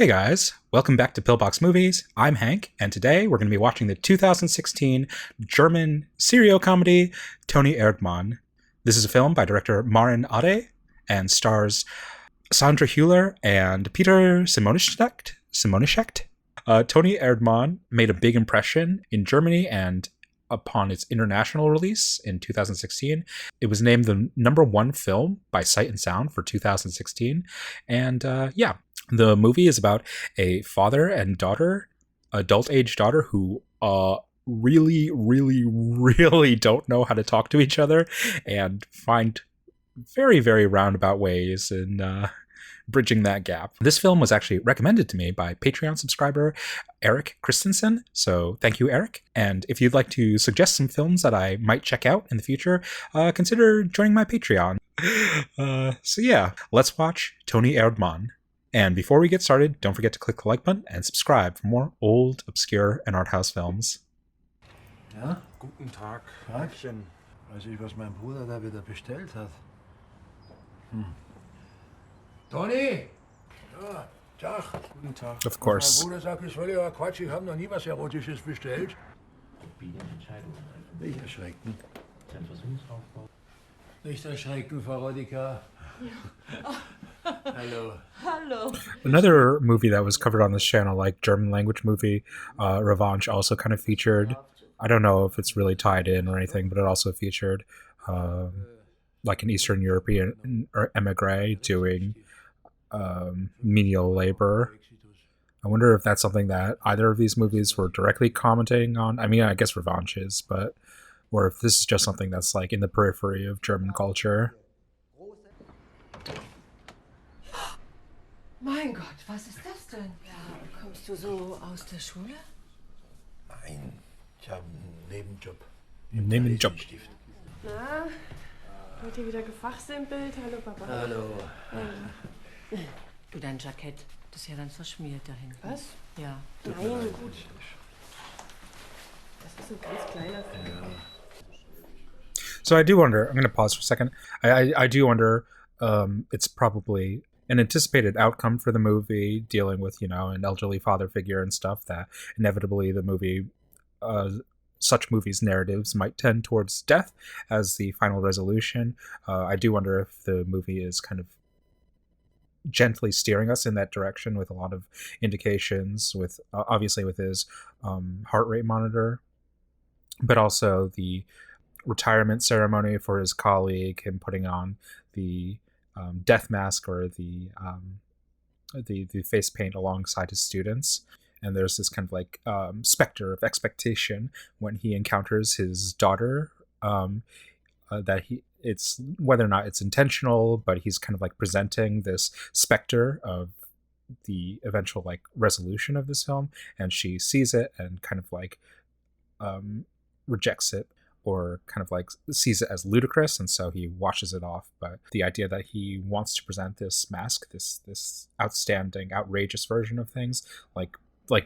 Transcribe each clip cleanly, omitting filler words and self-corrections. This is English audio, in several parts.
Hey guys, welcome back to Pillbox Movies. I'm Hank, and today we're going to be watching the 2016 German serial comedy Toni Erdmann. This is a film by director Maren Ade and stars Sandra Hüller and Peter Simonischek. Toni Erdmann made a big impression in Germany, and upon its international release in 2016, it was named the #1 film by Sight and Sound for 2016. And the movie is about a father and daughter, adult-age daughter, who really don't know how to talk to each other and find very roundabout ways in bridging that gap. This film was actually recommended to me by Patreon subscriber Eric Christensen, so thank you, Eric. And if you'd like to suggest some films that I might check out in the future, consider joining my Patreon. So yeah, let's watch Toni Erdmann. And before we get started, don't forget to click the like button and subscribe for more old, obscure, and art house films. Ja? Guten Tag. Tagchen. Weiß ich, was mein Bruder da wieder bestellt hat. Toni! Ja, Tag. Guten Tag. Of course. Mein Bruder sagt, es völliger Quatsch, ich habe noch nie was Erotisches bestellt. Nicht erschrecken. Nicht erschrecken, Frau Rodika. Hello. Hello. Another movie that was covered on this channel, like German language movie, Revanche, also kind of featured. I don't know if it's really tied in or anything, but it also featured like an Eastern European emigre doing menial labor. I wonder if that's something that either of these movies were directly commenting on. I mean, I guess Revanche is, but or if this is just something that's like in the periphery of German culture. Mein Gott, was ist das denn? Ja, kommst du so aus der Schule? Nein, ich habe einen Nebenjob. Nebenjob. Na, wird hier wieder gefachsimpelt? Hallo, Papa. Hallo. Du, dein Jackett, das ist ja ganz verschmiert da hinten. Was? Ja. Nein, gut. Das ist ein ganz kleiner Film. So I do wonder, I'm going to pause for a second. I do wonder, it's probably an anticipated outcome for the movie, dealing with, an elderly father figure and stuff, that inevitably the movie, such movies' narratives might tend towards death as the final resolution. I do wonder if the movie is kind of gently steering us in that direction with a lot of indications, with obviously with his heart rate monitor, but also the retirement ceremony for his colleague, him putting on the death mask or the face paint alongside his students. And there's this kind of like specter of expectation when he encounters his daughter, that it's whether or not it's intentional, but he's kind of like presenting this specter of the eventual like resolution of this film, and she sees it and kind of like rejects it, or kind of like sees it as ludicrous, and so he washes it off. But the idea that he wants to present this mask, this outstanding, outrageous version of things, like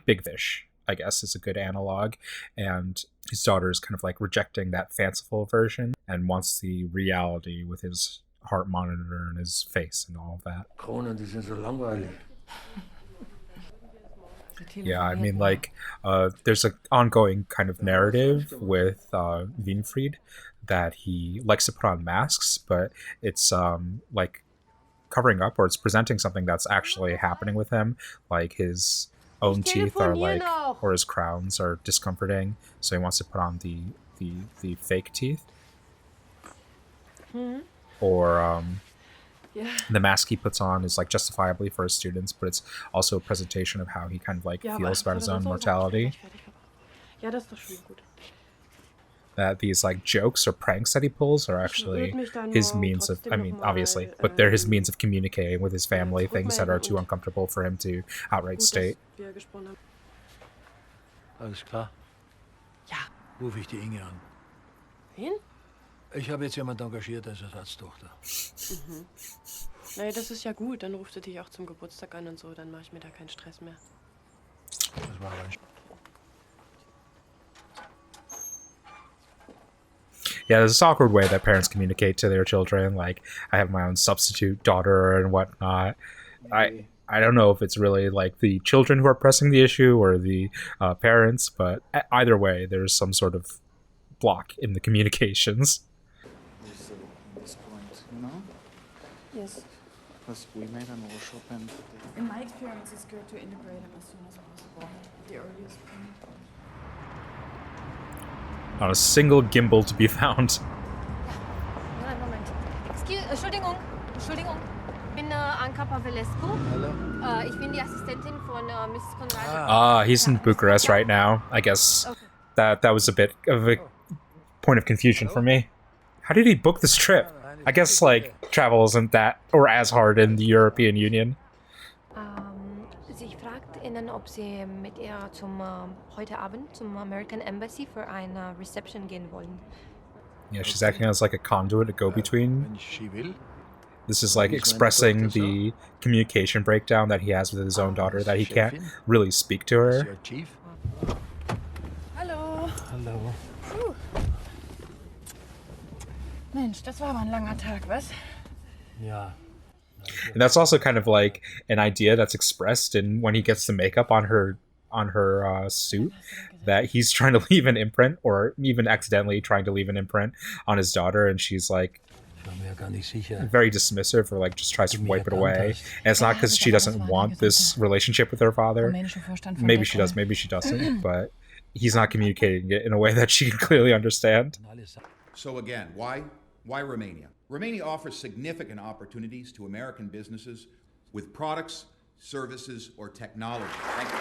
Big Fish, I guess, is a good analog, and his daughter is kind of like rejecting that fanciful version and wants the reality with his heart monitor and his face and all of that. Kronen, die sind so langweilig. Yeah, I mean, like, there's an ongoing kind of narrative with Winfried that he likes to put on masks, but it's like covering up, or it's presenting something that's actually happening with him, like his own teeth are like, or his crowns are discomforting, so he wants to put on the fake teeth, or the mask he puts on is like justifiably for his students, but it's also a presentation of how he kind of like feels about his own mortality. Ja, das ist doch schon gut. That these like jokes or pranks that he pulls are actually his means of, I mean, obviously, but they're his means of communicating with his family, things that are too uncomfortable for him to outright state. Alles klar? Ja. Rufe ich die Inge an. Wen? Ich habe jetzt jemand engagiert als Ersatztochter. Naja, das ist ja gut. Dann rufst du dich auch zum Geburtstag an und so. Dann mache ich mir da keinen Stress mehr. Das war aber ein Yeah, there's this awkward way that parents communicate to their children, like, I have my own substitute daughter and whatnot. I I don't know if it's really like the children who are pressing the issue or the parents, but either way, there's some sort of block in the communications. This point, you know? Yes. Because we made an workshop and In my experience, it's good to integrate them as soon as possible. At the earliest point. Not a single gimbal to be found. Nein, Moment. Entschuldigung. Ich bin Anka Pavelescu. Hello. Ich bin die Assistentin von Mrs. Conrad. He's in Bucharest right now. I guess that was a bit of a point of confusion for me. How did he book this trip? I guess like travel isn't that or as hard in the European Union. Sie fragt Ihnen, ob Sie mit ihr heute Abend zum American Embassy für eine Reception gehen wollen. Yeah, she's acting as like a conduit, a go-between. Wenn she will. This is like expressing the communication breakdown that he has with his own daughter, that he can't really speak to Is her. your chief? Hallo. Hello. Mensch, das war aber ein langer Tag, was? Ja. And that's also kind of like an idea that's expressed in when he gets the makeup on her suit, that he's trying to leave an imprint, or even accidentally trying to leave an imprint on his daughter, and she's like Ich war mir ja gar nicht sicher. very dismissive, or like just tries to wipe it away. And it's not because she doesn't want this relationship with her father. Rumänische Vorstand von Maybe she Deco. does, maybe she doesn't, but he's not communicating it in a way that she can clearly understand. So again, why Romania? Romania offers significant opportunities to American businesses with products, services, or technology. Thank you.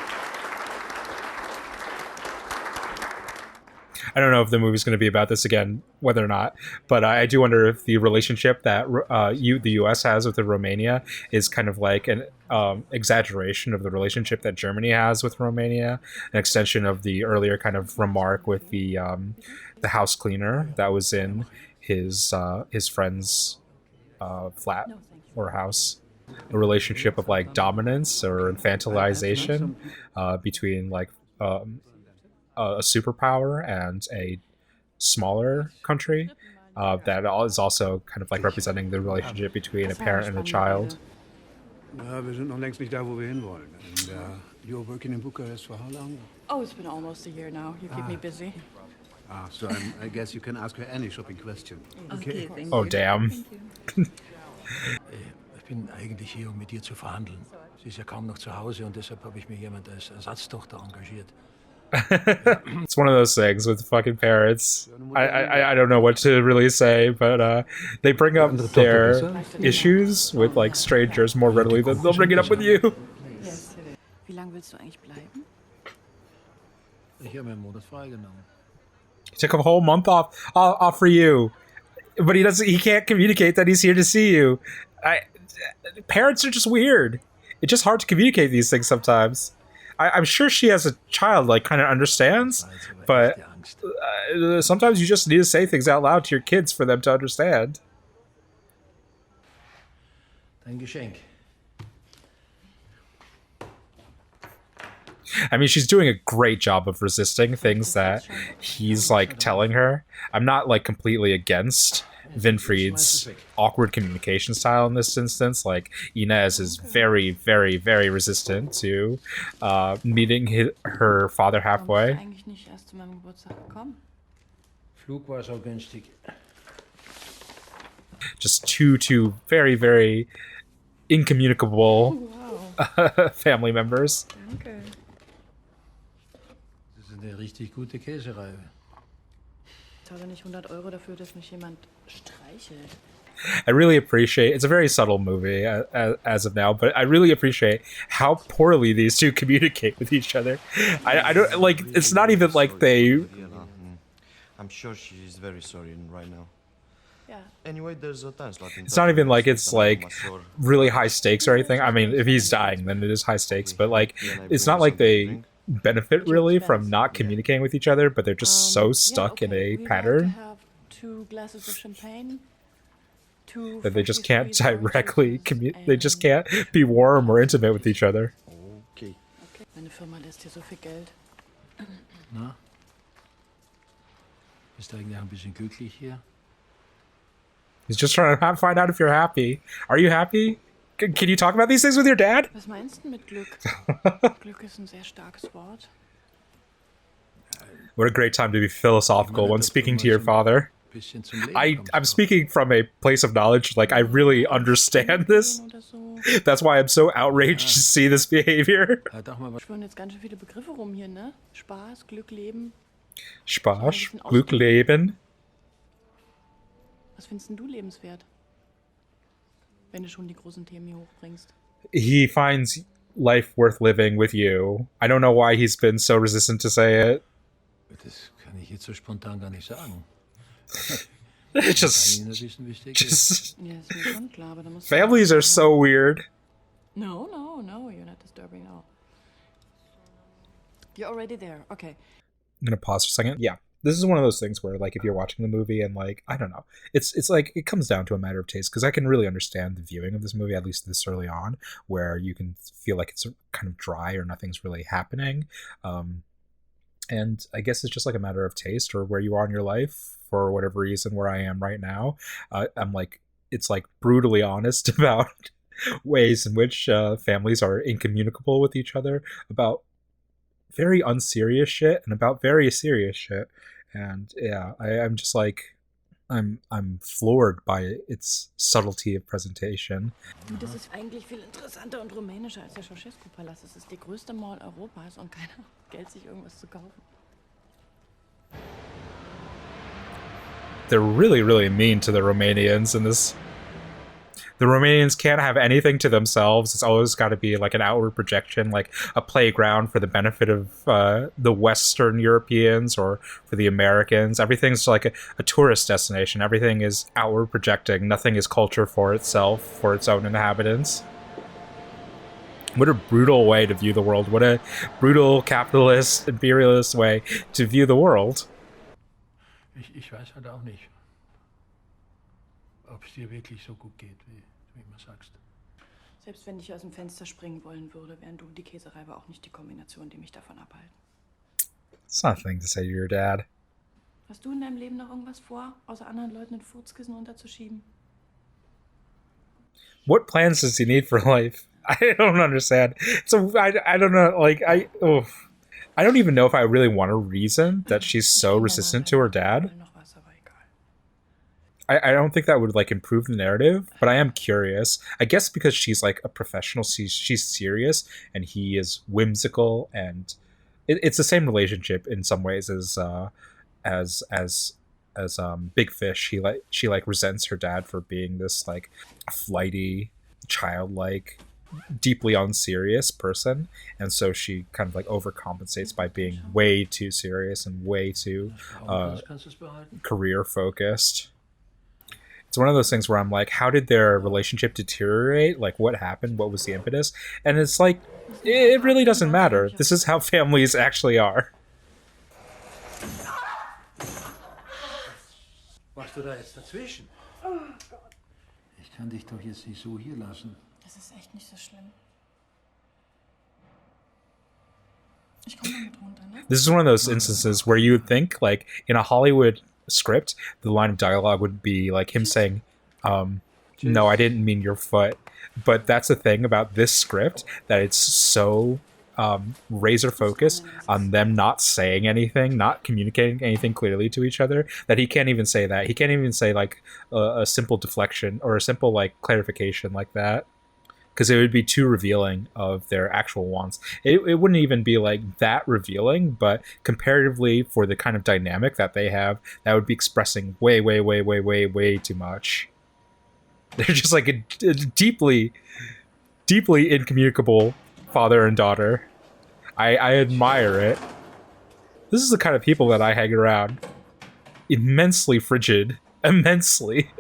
I don't know if the movie's going to be about this again, whether or not, but I do wonder if the relationship that the U.S. has with Romania is kind of like an exaggeration of the relationship that Germany has with Romania, an extension of the earlier kind of remark with the house cleaner that was in his friend's flat or house. A relationship of like dominance or infantilization between like a superpower and a smaller country that is also kind of like representing the relationship between a parent and a child. Ja, wir sind noch längst nicht da, wo wir hinwollen. And you're working in Bucharest for how long? Oh, it's been almost a year now. You keep me busy. So I guess you can ask her any shopping question. Okay, thank Oh you. damn. Ich bin eigentlich hier, um mit ihr zu verhandeln. Sie ist ja kaum noch zu Hause und deshalb habe ich mir jemand als Ersatztochter engagiert. It's one of those things with fucking parents. I don't know what to really say, but they bring up their issues with like strangers more readily than they'll bring it up with you. Yes. Wie lange willst du eigentlich bleiben? Ich habe mir einen Monat freigenommen. He took a whole month off for you, but he can't communicate that he's here to see you. Parents are just weird. It's just hard to communicate these things sometimes. I'm sure she as a child like kind of understands, but sometimes you just need to say things out loud to your kids for them to understand. Dein Geschenk. I mean, she's doing a great job of resisting things that he's like telling her. I'm not like completely against Winfried's awkward communication style in this instance. Like Inez is very, very, very resistant to meeting her father Warum bist halfway. du eigentlich nicht erst zu meinem Geburtstag gekommen? Flug war so günstig. Just two very, very incommunicable family members. Danke. Das ist eine richtig gute Käsereibe. Ich zahle nicht 100 Euro dafür, dass mich jemand streichelt. I really appreciate, it's a very subtle movie as of now, but I really appreciate how poorly these two communicate with each other. I don't like, it's not even like they, I'm sure she's very sorry right now. Ja. Anyway, there's a time slot in it's not even like it's like really high stakes or anything. I mean, if he's dying, then it is high stakes, but like, it's not like they benefit really from not communicating with each other, but they're just so stuck in a pattern We have 2 glasses of champagne. that they just can't directly they just can't be warm or intimate with each other. Okay. Meine Firma lässt hier so viel Geld. Na? Bist du eigentlich ein bisschen glücklich hier? He's just trying to find out if you're happy. Are you happy? Can you talk about these things with your dad? Was meinst du mit Glück? Glück ist ein sehr starkes Wort. What a great time to be philosophical when speaking to your father. I'm speaking from a place of knowledge. Like, I really understand this. That's why I'm so outraged to see this behavior. Schwören jetzt ganz schön viele Begriffe rum hier, ne? Spaß, Glück, Leben. Spaß, Glück, Leben. Was findest denn du lebenswert? Wenn du schon die großen Themen hier hochbringst. He finds life worth living with you. I don't know why he's been so resistant to say it. Das kann ich jetzt so spontan gar nicht sagen. It's just Ja, ist mir schon klar, aber da musst families are so weird. No, you're not disturbing now. You're already there. Okay. I'm gonna pause for a second. Yeah, this is one of those things where, like, if you're watching the movie and, like, I don't know, it's like it comes down to a matter of taste, because I can really understand the viewing of this movie, at least this early on, where you can feel like it's kind of dry or nothing's really happening. And I guess it's just like a matter of taste or where you are in your life. For whatever reason, where I am right now, I'm like, it's like brutally honest about ways in which families are incommunicable with each other, about very unserious shit and about very serious shit. And yeah, I'm just like, I'm floored by its subtlety of presentation. Das ist eigentlich viel interessanter und rumänischer als der Ceausescu-Palast. Es ist die größte Mall Europas und keiner hat Geld, sich irgendwas zu kaufen. They're really, really mean to the Romanians in this. The Romanians can't have anything to themselves. It's always got to be like an outward projection, like a playground for the benefit of the Western Europeans or for the Americans. Everything's like a tourist destination. Everything is outward projecting. Nothing is culture for itself, for its own inhabitants. What a brutal way to view the world. What a brutal capitalist, imperialist way to view the world. Ich weiß halt auch nicht, ob es dir wirklich so gut geht, wie du immer sagst. Selbst wenn ich aus dem Fenster springen wollen würde, wären du und die Käsereibe auch nicht die Kombination, die mich davon abhalten. It's not a thing to say to your dad. Hast du in deinem Leben noch irgendwas vor, außer anderen Leuten ein Furzkissen unterzuschieben? What plans does he need for life? I don't understand. So I don't know. Like I don't even know if I really want to reason that she's so resistant to her dad. I don't think that would like improve the narrative, but I am curious. I guess because she's like a professional, she's serious, and he is whimsical, and it's the same relationship in some ways as Big Fish. She resents her dad for being this like flighty, childlike, deeply unserious person, and so she kind of like overcompensates by being way too serious and way too career focused. It's one of those things where I'm like, how did their relationship deteriorate? Like, what happened? What was the impetus? And it's like, it really doesn't matter. This is how families actually are. Machst du da jetzt dazwischen? Ich kann dich doch jetzt nicht so hier lassen. Das ist echt nicht so schlimm. Ich komme damit runter, ne? This is one of those instances where you would think, like, in a Hollywood script, the line of dialogue would be like him saying, no, I didn't mean your foot. But that's the thing about this script, that it's so razor focused on them not saying anything, not communicating anything clearly to each other, that he can't even say that. He can't even say like a simple deflection or a simple like clarification like that, because it would be too revealing of their actual wants. It wouldn't even be like that revealing, but comparatively for the kind of dynamic that they have, that would be expressing way too much. They're just like a deeply incommunicable father and daughter. I admire it. This is the kind of people that I hang around. Immensely frigid. Immensely.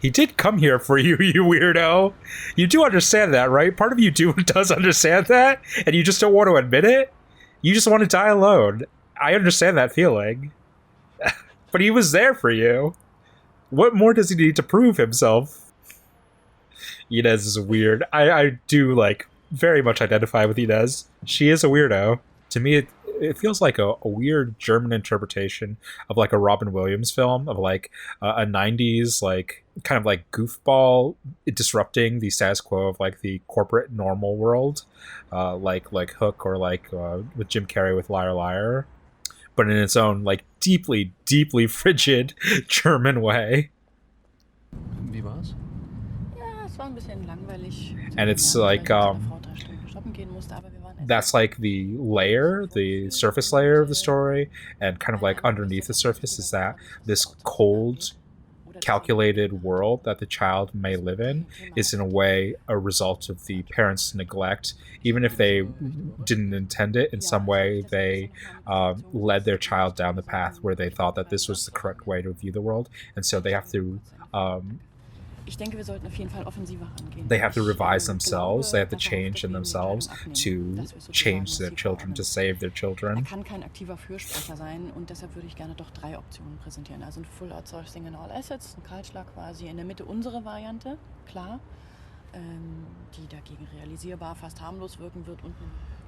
He did come here for you, you weirdo. You do understand that, right? Part of you does understand that, and you just don't want to admit it? You just want to die alone. I understand that feeling. But he was there for you. What more does he need to prove himself? Inez is weird. I do, like, very much identify with Inez. She is a weirdo. To me, it feels like a weird German interpretation of like a Robin Williams film of like a 90s like kind of like goofball disrupting the status quo of like the corporate normal world, like Hook or like with Jim Carrey with Liar Liar, but in its own like deeply frigid German way. Wie war's? Ja, es war ein bisschen langweilig. And it's like that's like the layer, the surface layer of the story, and kind of like underneath the surface is that this cold, calculated world that the child may live in is in a way a result of the parents' neglect. Even if they didn't intend it, in some way they led their child down the path where they thought that this was the correct way to view the world, and so they have to they have to revise themselves. They have to change in themselves to change their children, to save their children. Kann kein aktiver Fürsprecher sein und deshalb würde ich gerne doch 3 Optionen präsentieren. Also ein Full Outsourcing in All Assets, ein Kahlschlag quasi, in der Mitte unsere Variante, klar, die dagegen realisierbar, fast harmlos wirken wird und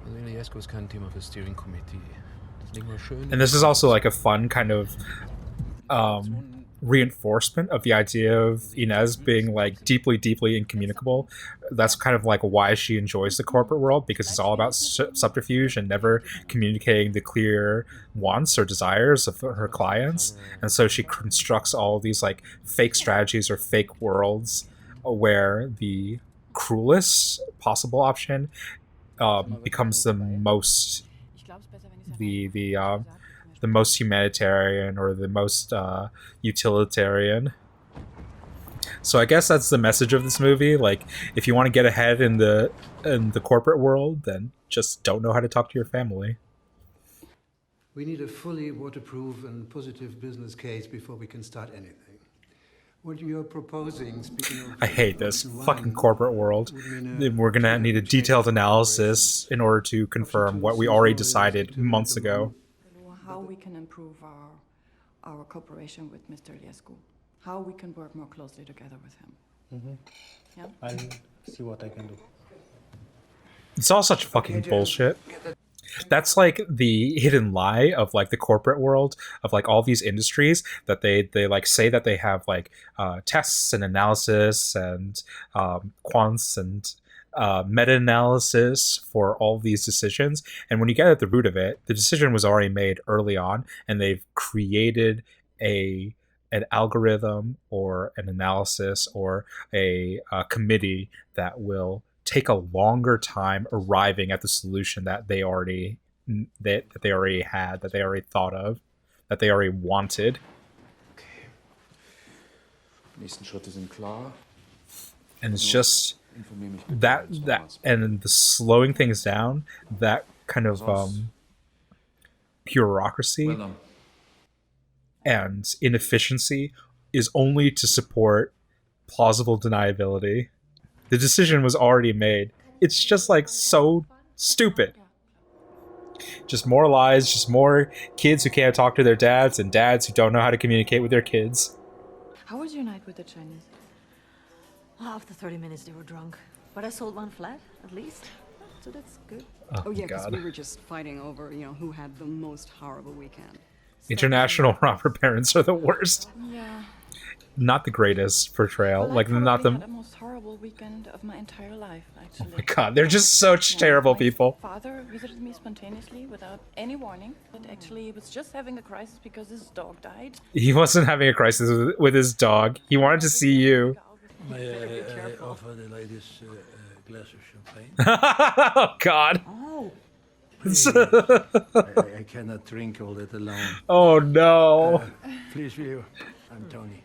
Also Iliescu ist kein Thema für Steering Committee. Das legen wir schön. And this is also like a fun kind of reinforcement of the idea of Inez being like deeply incommunicable. That's kind of like why she enjoys the corporate world, because it's all about subterfuge and never communicating the clear wants or desires of her clients. And so she constructs all these like fake strategies or fake worlds where the cruelest possible option becomes the most the most humanitarian or the most utilitarian. So I guess that's the message of this movie. Like, if you want to get ahead in the corporate world, then just don't know how to talk to your family. We need a fully waterproof and positive business case before we can start anything. What you're proposing, speaking of I hate this fucking corporate world. We're gonna need a detailed analysis in order to confirm what we already decided months ago. How we can improve our cooperation with Mr. Iliescu. How we can work more closely together with him. Yeah? I'll see what I can do. It's all such fucking bullshit. That's like the hidden lie of like the corporate world of like all these industries that they like say that they have like tests and analysis and quants and meta-analysis for all these decisions. And when you get at the root of it, the decision was already made early on, and they've created an algorithm or an analysis or a committee that will take a longer time arriving at the solution that they already had, that they already thought of, that they already wanted. Okay. Nächsten Schritte sind klar. And it's just that and the slowing things down, that kind of bureaucracy and inefficiency is only to support plausible deniability. The decision was already made. It's just like so stupid. Just more lies, just more kids who can't talk to their dads and dads who don't know how to communicate with their kids. How was your night with the Chinese? After 30 minutes, they were drunk. But I sold one flat, at least. So that's good. Oh yeah, because God. we were just fighting over, who had the most horrible weekend. International robber parents are the worst. Yeah. Not the greatest portrayal. Like not the had the most horrible weekend of my entire life, actually. Oh my god, they're just such terrible people. My father visited me spontaneously without any warning. But actually, he was just having a crisis because his dog died. He wasn't having a crisis with his dog. He wanted to see you. May I offer the ladies a glass of champagne? Oh god. Oh. I cannot drink all that alone. Oh no. Please view. I'm Toni.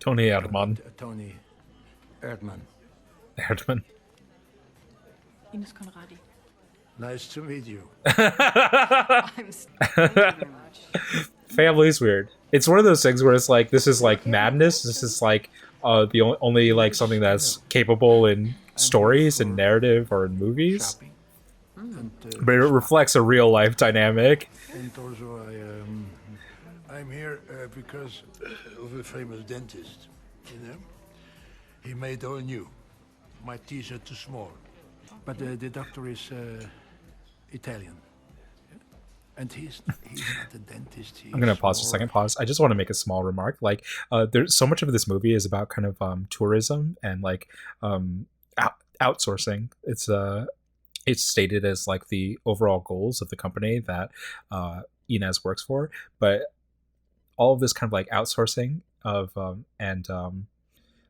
Toni Erdmann. Toni Erdmann. Erdmann. Ines Conradi. Nice to meet you. Thank you very much. Family's weird. It's one of those things where it's like, this is like madness. This is like the only like something that's capable in stories and narrative or in movies. But it reflects a real life dynamic. And also I'm here because of a famous dentist, He made all new. My teeth are too small. But the doctor is Italian. And he's not a dentist. I'm gonna pause for a second. Pause. I just want to make a small remark. Like, there's so much of this movie is about kind of tourism and like outsourcing. It's stated as like the overall goals of the company that Inez works for, but all of this kind of like outsourcing of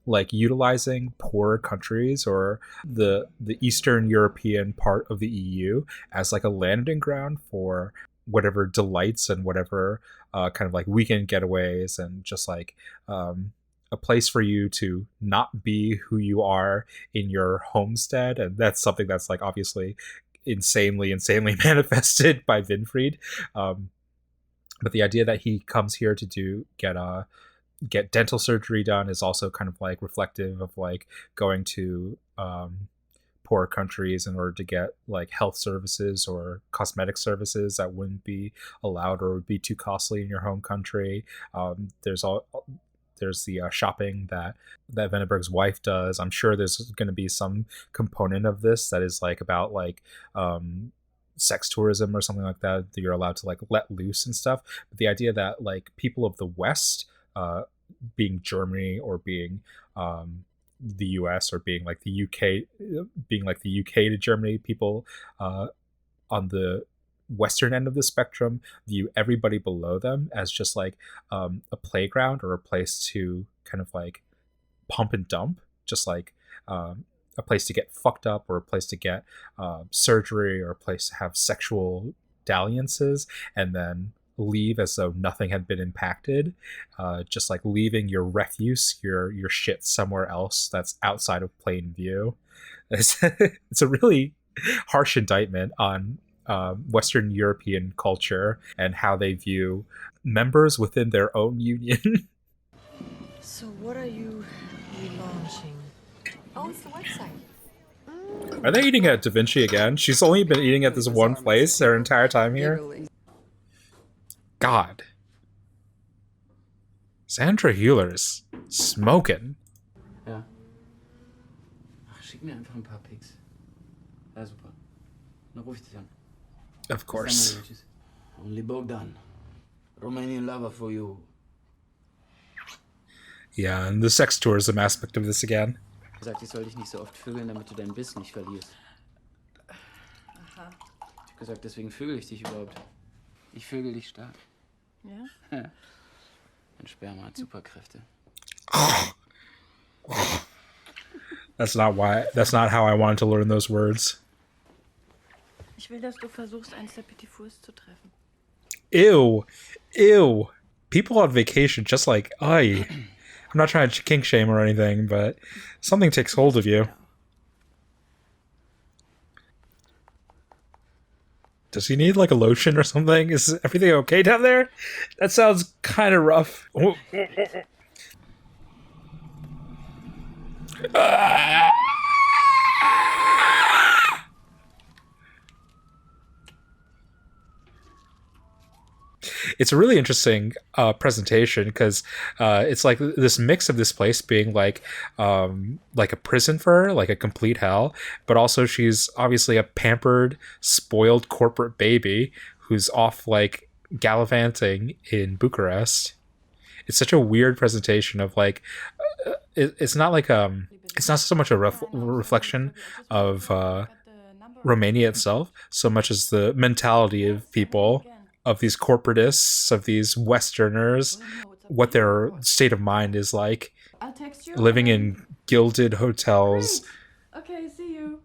like utilizing poor countries or the Eastern European part of the EU as like a landing ground for whatever delights and whatever kind of like weekend getaways, and just like a place for you to not be who you are in your homestead. And that's something that's like obviously insanely manifested by Winfried. But the idea that he comes here to get dental surgery done is also kind of like reflective of like going to poor countries in order to get like health services or cosmetic services that wouldn't be allowed or would be too costly in your home country. There's the shopping that Venneberg's wife does. I'm sure there's going to be some component of this that is like about like sex tourism or something like that you're allowed to like let loose and stuff. But the idea that like people of the West, being Germany or being the US or being like the UK to Germany, people on the western end of the spectrum view everybody below them as just like a playground or a place to kind of like pump and dump, just like a place to get fucked up or a place to get surgery or a place to have sexual dalliances and then leave as though nothing had been impacted, just like leaving your refuse, your shit somewhere else that's outside of plain view. It's a really harsh indictment on Western European culture and how they view members within their own union. So what are you relaunching? Oh, it's the website. Are they eating at Da Vinci again? She's only been eating at this one place her entire time here. God. Sandra Hüller's smoking. Ja. Ach, schick mir einfach ein paar Pics. Ja, super. Dann ruf ich dich an. Of course. Only Bogdan. Romanian lover for you. Yeah, and the sex tourism aspect of this again. Gesagt, ich soll dich nicht so oft vögeln, damit du deinen Biss nicht verlierst. Aha. Ich hab gesagt, deswegen vögel ich dich überhaupt. Ich vögel dich stark. Ja? Mein Sperma hat Superkräfte. That's not how I wanted to learn those words. Ich will, dass du versuchst, eins der Petit Fours zu treffen. Ew. People on vacation just like, I'm not trying to kink shame or anything, but something takes hold of you. Does he need like a lotion or something? Is everything okay down there? That sounds kind of rough. It's a really interesting presentation because it's like this mix of this place being like a prison for her, like a complete hell, but also she's obviously a pampered, spoiled corporate baby who's off like gallivanting in Bucharest. It's such a weird presentation of like it's not like it's not so much a reflection of Romania itself so much as the mentality of people, of these corporatists, of these Westerners, what their state of mind is like, living in gilded hotels, Okay, see you.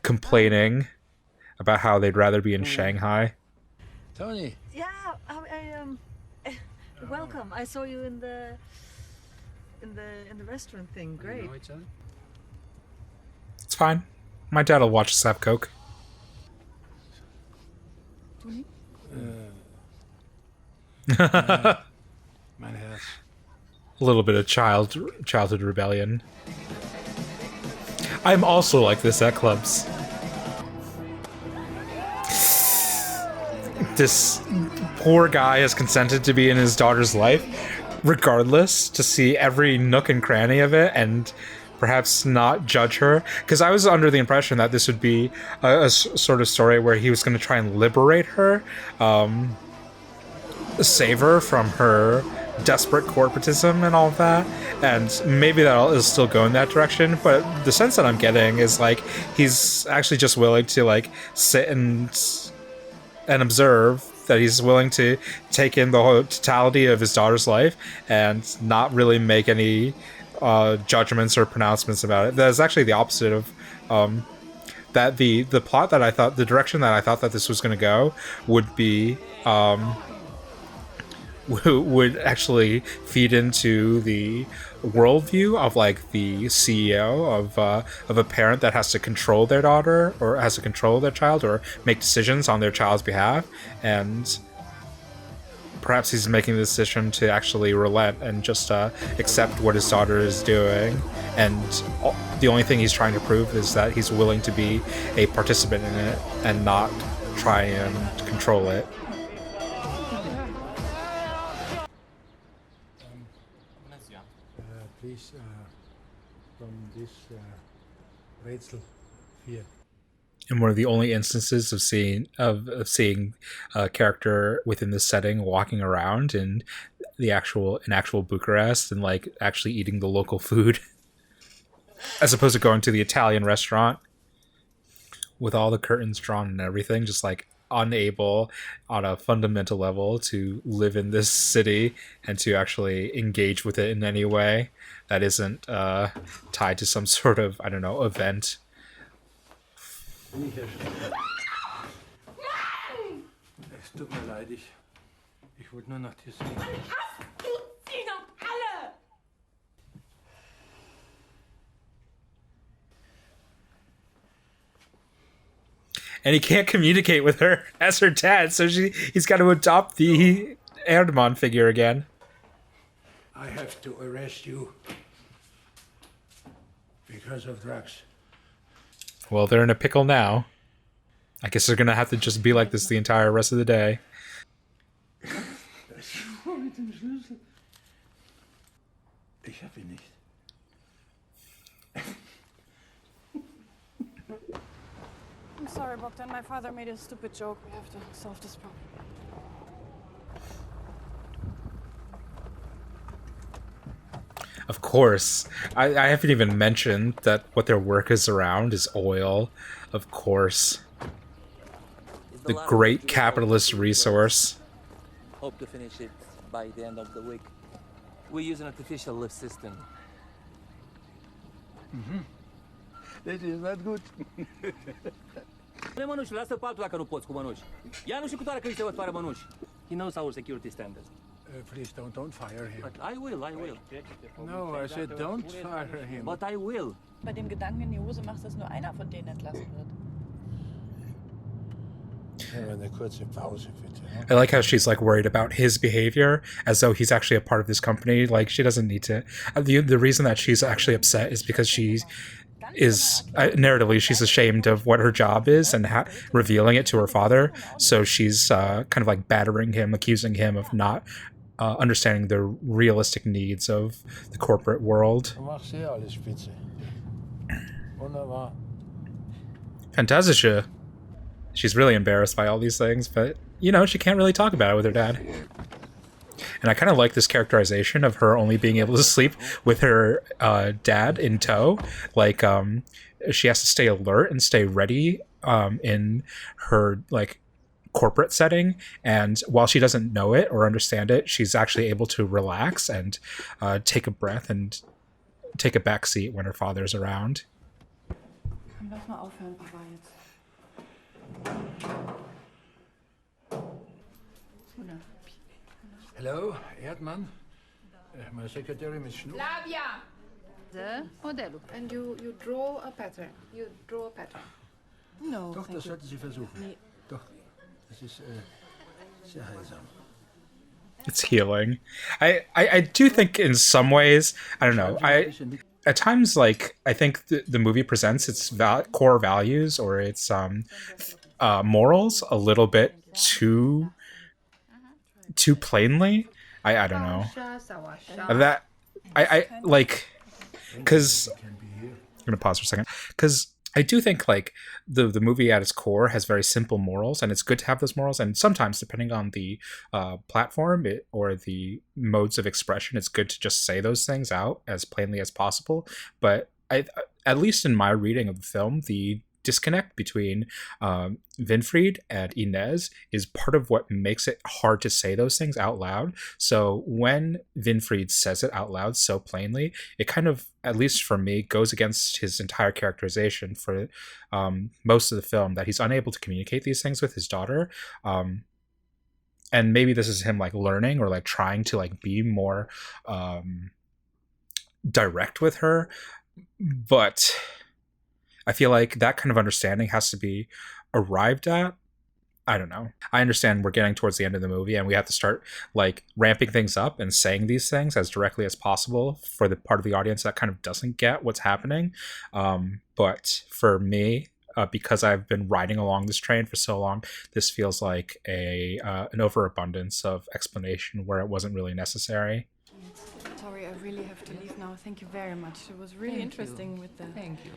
complaining about how they'd rather be in Shanghai. Tony. Yeah, welcome. I saw you in the restaurant thing. Great. You know each other? It's fine. My dad will watch us have Coke. Mein Herz. A little bit of childhood rebellion. I'm also like this at clubs. This poor guy has consented to be in his daughter's life, regardless, to see every nook and cranny of it, and perhaps not judge her, because I was under the impression that this would be a sort of story where he was going to try and liberate her, save her from her desperate corporatism and all of that, and maybe that is still going that direction, but the sense that I'm getting is like he's actually just willing to like sit and observe, that he's willing to take in the whole totality of his daughter's life and not really make any judgments or pronouncements about it. That's actually the opposite of that the plot that I thought, the direction that I thought that this was going to go would be would actually feed into the worldview of like the CEO of a parent that has to control their daughter or has to control their child or make decisions on their child's behalf, and perhaps he's making the decision to actually relent and just accept what his daughter is doing, and the only thing he's trying to prove is that he's willing to be a participant in it and not try and control it. Please, from this Rätsel 4. And one of the only instances of seeing a character within this setting walking around in actual Bucharest and like actually eating the local food, as opposed to going to the Italian restaurant with all the curtains drawn and everything, just like unable on a fundamental level to live in this city and to actually engage with it in any way that isn't tied to some sort of, I don't know, event. Es tut mir leid, ich wollte nur nach dir sehen. Sie noch alle! And he can't communicate with her as her dad, so he's got to adopt the Erdmann figure again. I have to arrest you because of drugs. Well, they're in a pickle now. I guess they're gonna have to just be like this the entire rest of the day. Ich hab ihn nicht. I'm sorry, Bogdan. My father made a stupid joke. We have to solve this problem. Of course. I haven't even mentioned that what their work is around is oil. Of course. The great capitalist resource. Hope to finish it by the end of the week. We use an artificial lift system. That is not good. Mănuși, lasă pe altul dacă nu poți cu mănuși. Ia nu și cu tare că îi se văd fără mănuși. He knows our security standards. Please don't fire him. But I will. No, I said don't fire him. But I will. Bei dem Gedanken in die Hose machst, dass nur einer von denen entlassen wird. Eine kurze Pause, bitte. I like how she's like worried about his behavior as though he's actually a part of this company. Like she doesn't need to. The reason that she's actually upset is because she is narratively she's ashamed of what her job is and revealing it to her father. So she's kind of like battering him, accusing him of not understanding the realistic needs of the corporate world. Fantastische. She's really embarrassed by all these things, but you know, she can't really talk about it with her dad. And I kind of like this characterization of her only being able to sleep with her dad in tow. Like, she has to stay alert and stay ready in her like corporate setting, and while she doesn't know it or understand it, she's actually able to relax and take a breath and take a back seat when her father's around. Lass mal aufhören, Papa, jetzt. Hello, Erdmann. My secretary, Miss Schnoor. Flavia! The modelu. And you draw a pattern. You draw a pattern. No, Doch, das sollten Sie versuchen. Nee. Doch, das ist sehr heilsam. It's healing. I do think in some ways, I don't know, at times, like, I think the movie presents its core values or its morals a little bit too plainly. I don't know. That I like, because going to pause for a second because I do think like the movie at its core has very simple morals, and it's good to have those morals. And sometimes, depending on the platform or the modes of expression, it's good to just say those things out as plainly as possible. But at least in my reading of the film, the disconnect between Winfried and Inez is part of what makes it hard to say those things out loud. So when Winfried says it out loud so plainly, it kind of, at least for me, goes against his entire characterization for most of the film, that he's unable to communicate these things with his daughter. And maybe this is him like learning or like trying to like be more direct with her. But I feel like that kind of understanding has to be arrived at. I don't know. I understand we're getting towards the end of the movie and we have to start like ramping things up and saying these things as directly as possible for the part of the audience that kind of doesn't get what's happening. But for me, because I've been riding along this train for so long, this feels like an overabundance of explanation where it wasn't really necessary. Sorry, I really have to leave now. Thank you very much. It was really interesting with the painting.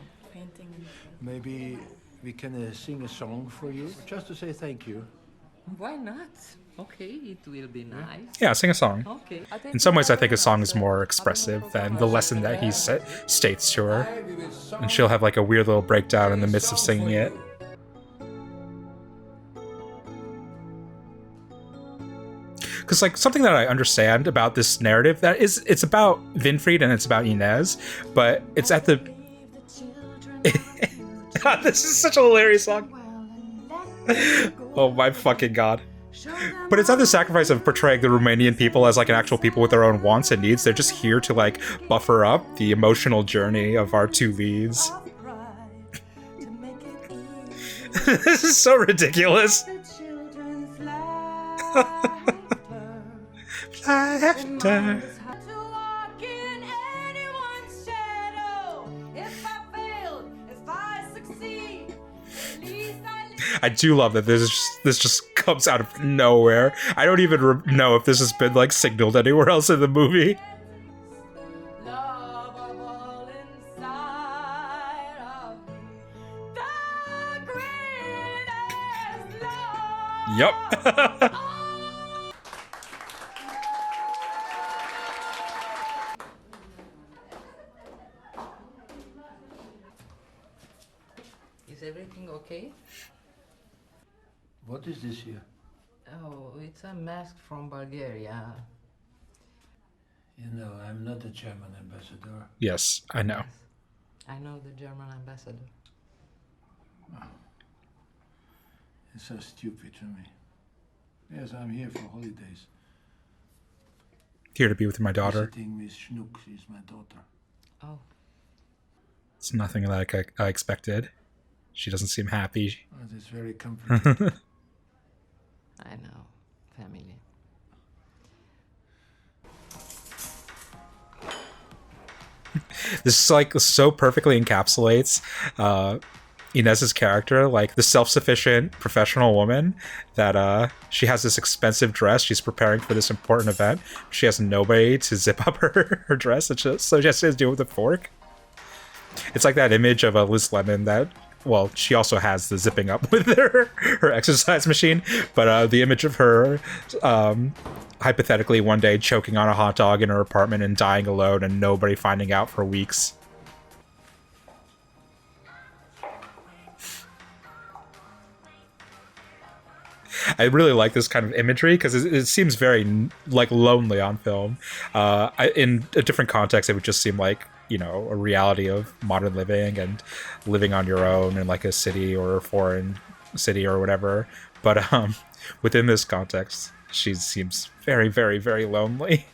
Maybe we can sing a song for you, just to say thank you. Why not? Okay, it will be nice. Yeah, sing a song. Okay. In some ways, I think a song is more expressive than the lesson that he states to her. And she'll have like a weird little breakdown in the midst of singing it. Because like something that I understand about this narrative, that is, it's about Winfried and it's about Inez, but it's at the... God, this is such a hilarious song. Oh my fucking god. But it's not the sacrifice of portraying the Romanian people as like an actual people with their own wants and needs. They're just here to like buffer up the emotional journey of our two leads. This is so ridiculous. Laughter. I do love that this just comes out of nowhere. I don't even know if this has been like signaled anywhere else in the movie. Yup. Is everything okay? What is this here? Oh, it's a mask from Bulgaria. You know, I'm not a German ambassador. Yes, I know. I know the German ambassador. Oh. It's so stupid to me. Yes, I'm here for holidays. Here to be with my daughter. Visiting Miss Schnook, she's my daughter. Oh. It's nothing like I expected. She doesn't seem happy. Oh, that's very comforting. I know. Family. This like so perfectly encapsulates Inez's character, like the self-sufficient professional woman that she has this expensive dress. She's preparing for this important event. She has nobody to zip up her dress, so she has to do it with a fork. It's like that image of Liz Lemon that, well, she also has the zipping up with her exercise machine, but the image of her hypothetically one day choking on a hot dog in her apartment and dying alone and nobody finding out for weeks. I really like this kind of imagery because it seems very like lonely on film. In a different context, it would just seem like, you know, a reality of modern living and living on your own in like a city or a foreign city or whatever. But within this context, she seems very, very, very lonely.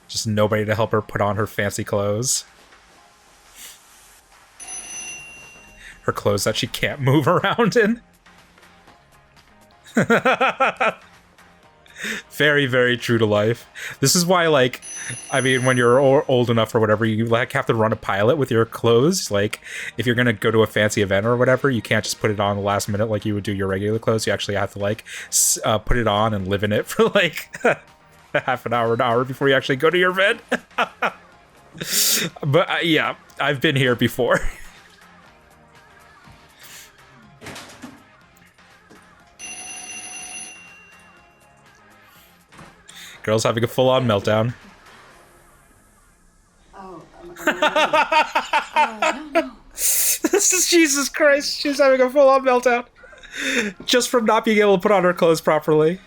Just nobody to help her put on her fancy clothes. Her clothes that she can't move around in. Very, very true to life. This is why, like, I mean, when you're old enough or whatever, you like have to run a pilot with your clothes. Like, if you're gonna go to a fancy event or whatever, you can't just put it on the last minute like you would do your regular clothes. You actually have to like put it on and live in it for like half an hour before you actually go to your event. But yeah, I've been here before. Girl's having a full-on meltdown. Oh, no. This is Jesus Christ. She's having a full-on meltdown. Just from not being able to put on her clothes properly.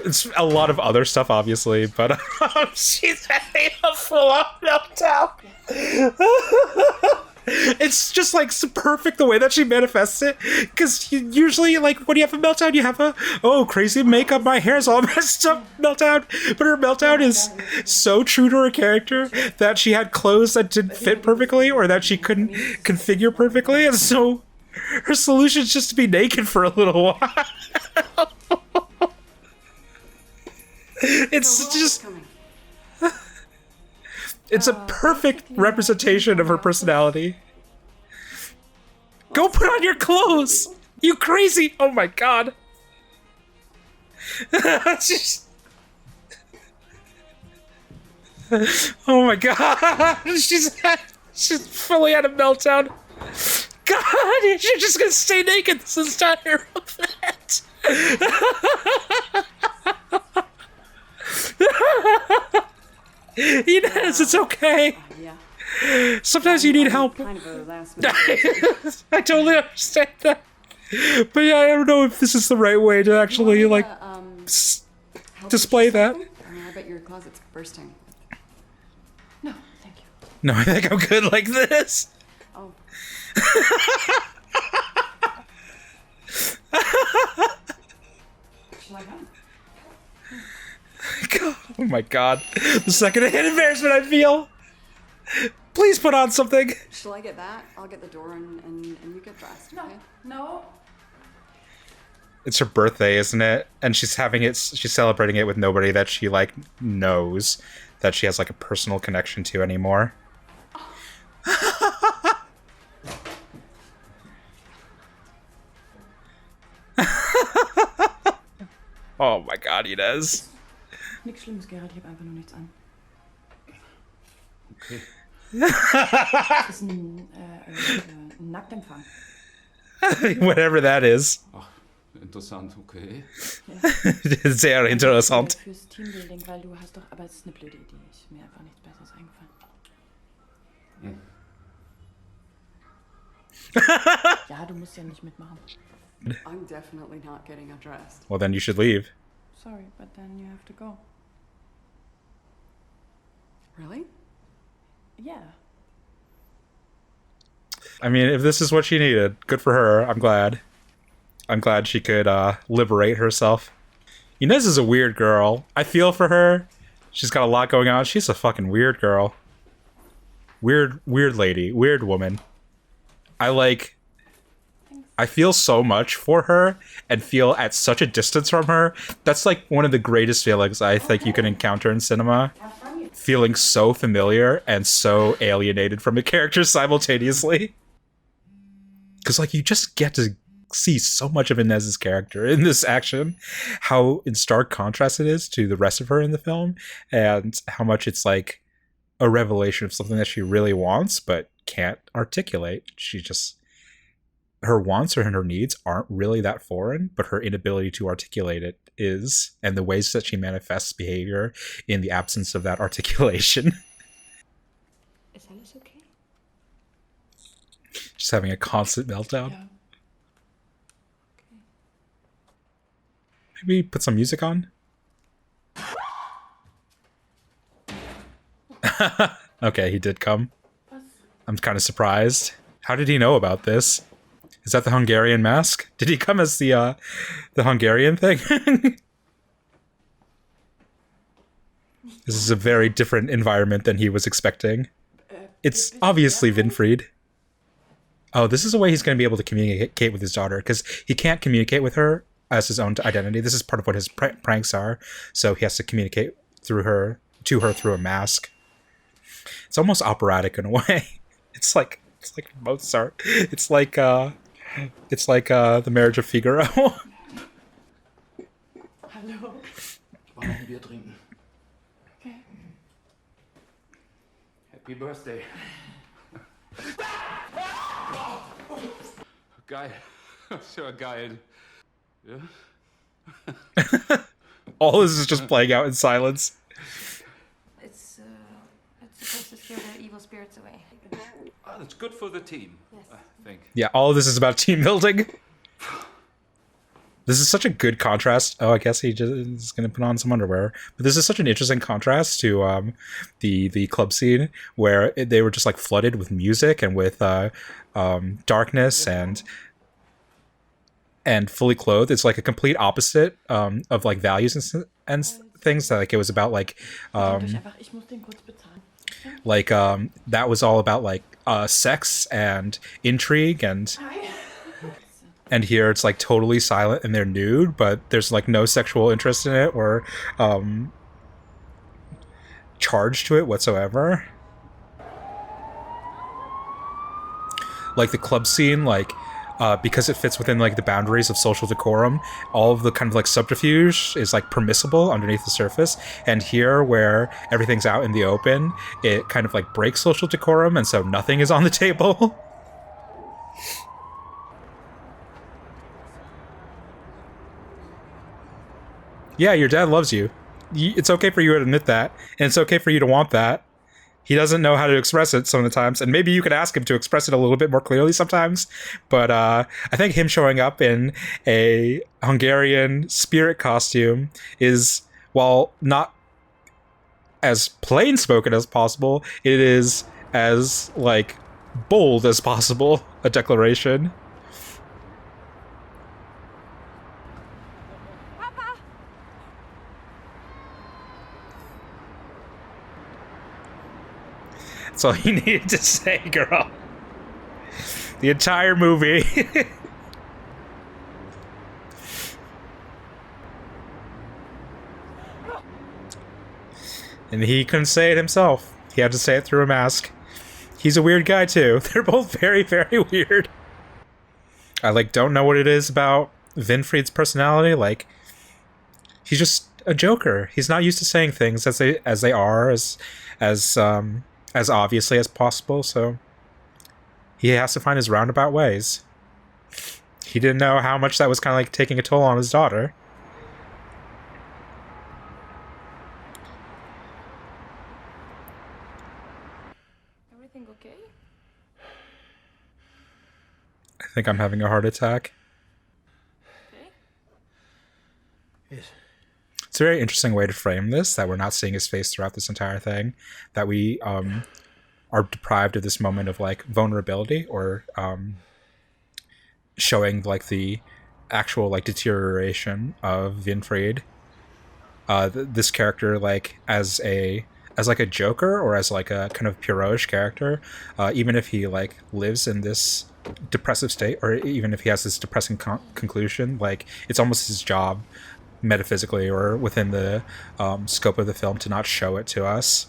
It's a lot of other stuff, obviously, but she's having a full-on meltdown. It's just like so perfect the way that she manifests it, because usually, like, when you have a meltdown, you have a crazy makeup, my hair's all messed up meltdown. But her meltdown is so true to her character that she had clothes that didn't fit perfectly or that she couldn't configure perfectly, and so her solution is just to be naked for a little while. It's just... It's a perfect representation of her personality. Go put on your clothes! You crazy! Oh my god. Oh my god. She's fully had a meltdown. God, you're just gonna stay naked this entire event. Inez, it's okay. Yeah. Sometimes you need help. Kind of a last I totally understand that. But yeah, I don't know if this is the right way to actually, like, display that. I bet your closet's bursting. No, thank you. No, I think I'm good like this. Oh. Shall I go? God, oh my god. The second-hand embarrassment I feel. Please put on something. Shall I get that? I'll get the door and you get dressed, okay? No. It's her birthday, isn't it? And she's celebrating it with nobody that she, like, knows that she has, like, a personal connection to anymore. Oh my god, Inez. Nichts Schlimmes, Gerald, ich hab einfach nur nichts an. Okay. Das ist ein Nackempfang. Whatever that is. Ach, interessant, okay. Sehr interessant. Fürs Teambuilding, weil du hast doch, aber es ist eine blöde Idee. Ist mir einfach nichts Besseres eingefallen. Ja, du musst ja nicht mitmachen. I'm definitely not getting undressed. Well, then you should leave. Sorry, but then you have to go. Really? Yeah. I mean, if this is what she needed, good for her. I'm glad. I'm glad she could liberate herself. Inez is a weird girl. I feel for her. She's got a lot going on. She's a fucking weird girl. Weird lady. Weird woman. I feel so much for her and feel at such a distance from her. That's like one of the greatest feelings I think you can encounter in cinema. Feeling so familiar and so alienated from a character simultaneously. Because, like, you just get to see so much of Inez's character in this action. How in stark contrast it is to the rest of her in the film. And how much it's, like, a revelation of something that she really wants but can't articulate. She just... Her wants and her needs aren't really that foreign, but her inability to articulate it is, and the ways that she manifests behavior in the absence of that articulation. Is alles okay? Just having a constant meltdown. Yeah. Maybe put some music on? Okay, he did come. I'm kind of surprised. How did he know about this? Is that the Hungarian mask? Did he come as the Hungarian thing? This is a very different environment than he was expecting. It's obviously Winfried. Oh, this is a way he's going to be able to communicate with his daughter, because he can't communicate with her as his own identity. This is part of what his pranks are, so he has to communicate to her through a mask. It's almost operatic in a way. It's like Mozart. It's like the Marriage of Figaro. Hallo. Ich war noch ein Bier trinken. Okay. Happy birthday. Geil. So geil. Yeah. All this is just playing out in silence. It's supposed to scare the evil spirits away. Oh, that's good for the team, I think. Yeah, all of this is about team building. This is such a good contrast. Oh, I guess he just is going to put on some underwear. But this is such an interesting contrast to the club scene where they were just like flooded with music and with darkness and fully clothed. It's like a complete opposite of like values and things. Like it was about like that was all about like sex and intrigue and here it's like totally silent and they're nude, but there's like no sexual interest in it or charge to it whatsoever. Like the club scene, like because it fits within like the boundaries of social decorum, all of the kind of like subterfuge is like permissible underneath the surface. And here, where everything's out in the open, it kind of like breaks social decorum, and so nothing is on the table. Yeah, your dad loves you. It's okay for you to admit that, and it's okay for you to want that. He doesn't know how to express it some of the times, and maybe you could ask him to express it a little bit more clearly sometimes. But I think him showing up in a Hungarian spirit costume is, while not as plain spoken as possible, it is as like bold as possible a declaration. That's all you needed to say, girl. The entire movie. And he couldn't say it himself. He had to say it through a mask. He's a weird guy too. They're both very, very weird. I like don't know what it is about Winfried's personality. Like, he's just a joker. He's not used to saying things as they are, as obviously as possible, so he has to find his roundabout ways. He didn't know how much that was kind of like taking a toll on his daughter. Everything okay? I think I'm having a heart attack. Okay. Yes. It's a very interesting way to frame this, that we're not seeing his face throughout this entire thing, that we are deprived of this moment of like vulnerability or showing like the actual like deterioration of Winfried. This character like as like a joker or as like a kind of Pierrot-ish character, even if he like lives in this depressive state or even if he has this depressing conclusion, like it's almost his job metaphysically or within the scope of the film to not show it to us.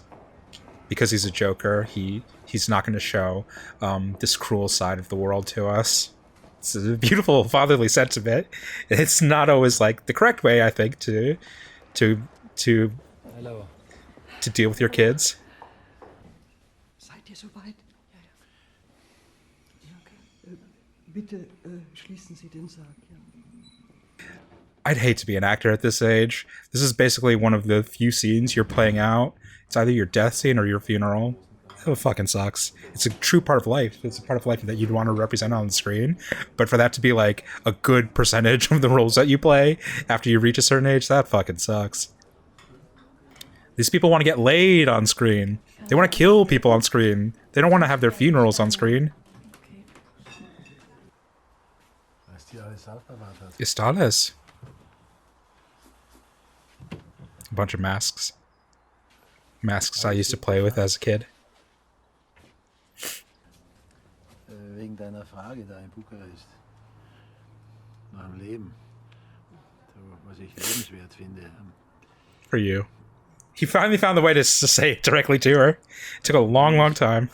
Because he's a joker, he's not going to show this cruel side of the world to us. It's a beautiful fatherly sentiment. It's not always like the correct way, I think, to Hello. to deal with your kids. Seid ihr soweit? Ja, okay. Bitte schließen Sie den Sarg. I'd hate to be an actor at this age. This is basically one of the few scenes you're playing out. It's either your death scene or your funeral. It fucking sucks. It's a true part of life. It's a part of life that you'd want to represent on the screen. But for that to be like a good percentage of the roles that you play after you reach a certain age, that fucking sucks. These people want to get laid on screen. They want to kill people on screen. They don't want to have their funerals on screen. Ist alles. A bunch of masks. Masks I used to play with as a kid. Wegen deiner Frage da in Bukarest. Nach dem Leben. So, was ich lebenswert finde. For you. He finally found the way to say it directly to her. It took a long, long time.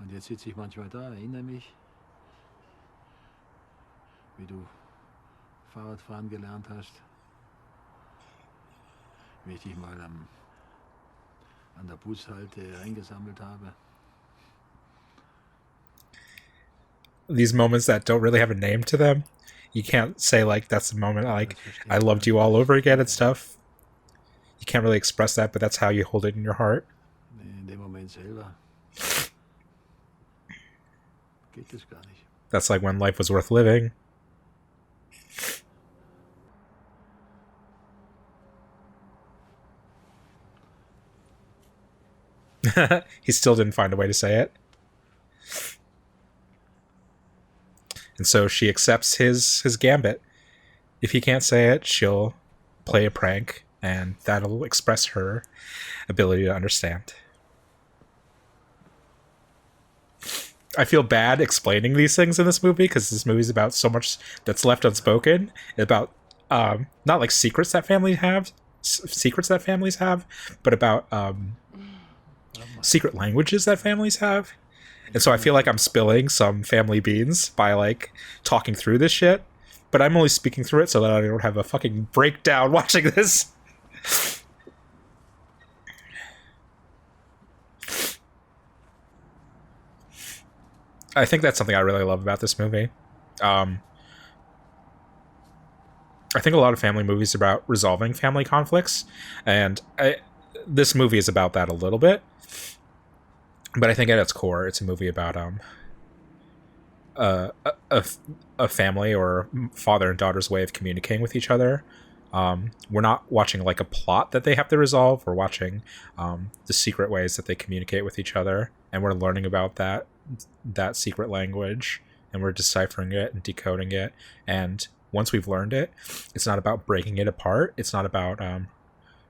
Und jetzt sitze ich manchmal da, erinnere mich, wie du Fahrradfahren gelernt hast. Wie ich dich mal an der Bushalte eingesammelt habe. these moments that don't really have a name to them. You can't say like that's the moment like I loved you all over again and stuff. You can't really express that, but that's how you hold it in your heart. In dem Moment selber geht es gar nicht. That's like when life was worth living. He still didn't find a way to say it. And so she accepts his gambit. If he can't say it, she'll play a prank, and that'll express her ability to understand. I feel bad explaining these things in this movie because this movie's about so much that's left unspoken. About not like secrets that families have, but about secret languages that families have. And so I feel like I'm spilling some family beans by like talking through this shit, but I'm only speaking through it so that I don't have a fucking breakdown watching this. I think that's something I really love about this movie. I think a lot of family movies are about resolving family conflicts, and this movie is about that a little bit. But I think at its core, it's a movie about a family or father and daughter's way of communicating with each other. We're not watching like a plot that they have to resolve. We're watching the secret ways that they communicate with each other, and we're learning about that secret language, and we're deciphering it and decoding it. And once we've learned it, it's not about breaking it apart. It's not about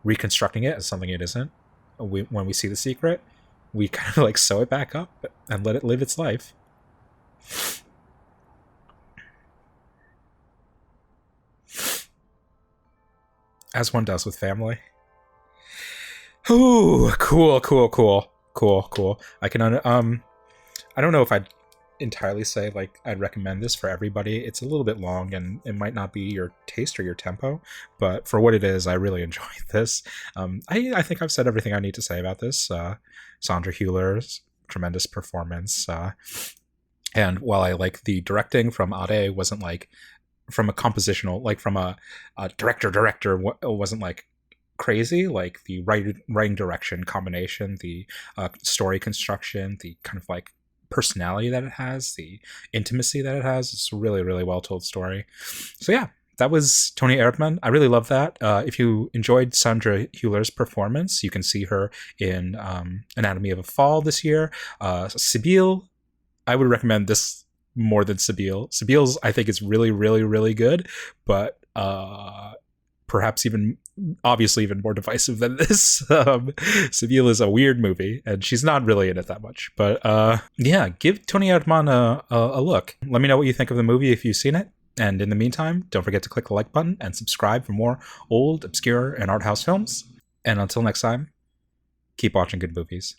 reconstructing it as something it isn't. When we see the secret, we kind of like sew it back up and let it live its life. As one does with family. Ooh, cool. I can I don't know if I'd entirely say like I'd recommend this for everybody. It's a little bit long and it might not be your taste or your tempo, but for what it is, I really enjoyed this. I think I've said everything I need to say about this. Sandra Hüller's tremendous performance, and while I like the directing from Ade wasn't like from a compositional, like from a director wasn't like crazy, like the writing direction combination, the story construction, the kind of like personality that it has, the intimacy that it has. It's a really, really well told story. So yeah, that was Toni Erdmann. I really love that. If you enjoyed Sandra Hüller's performance, you can see her in Anatomy of a Fall this year. Sibylle, I would recommend this more than Sibylle. Sibylle's, I think, is really, really, really good, but perhaps obviously even more divisive than this. Sibylle is a weird movie, and she's not really in it that much. But yeah, give Toni Erdmann a look. Let me know what you think of the movie if you've seen it. And in the meantime, don't forget to click the like button and subscribe for more old, obscure, and art house films. And until next time, keep watching good movies.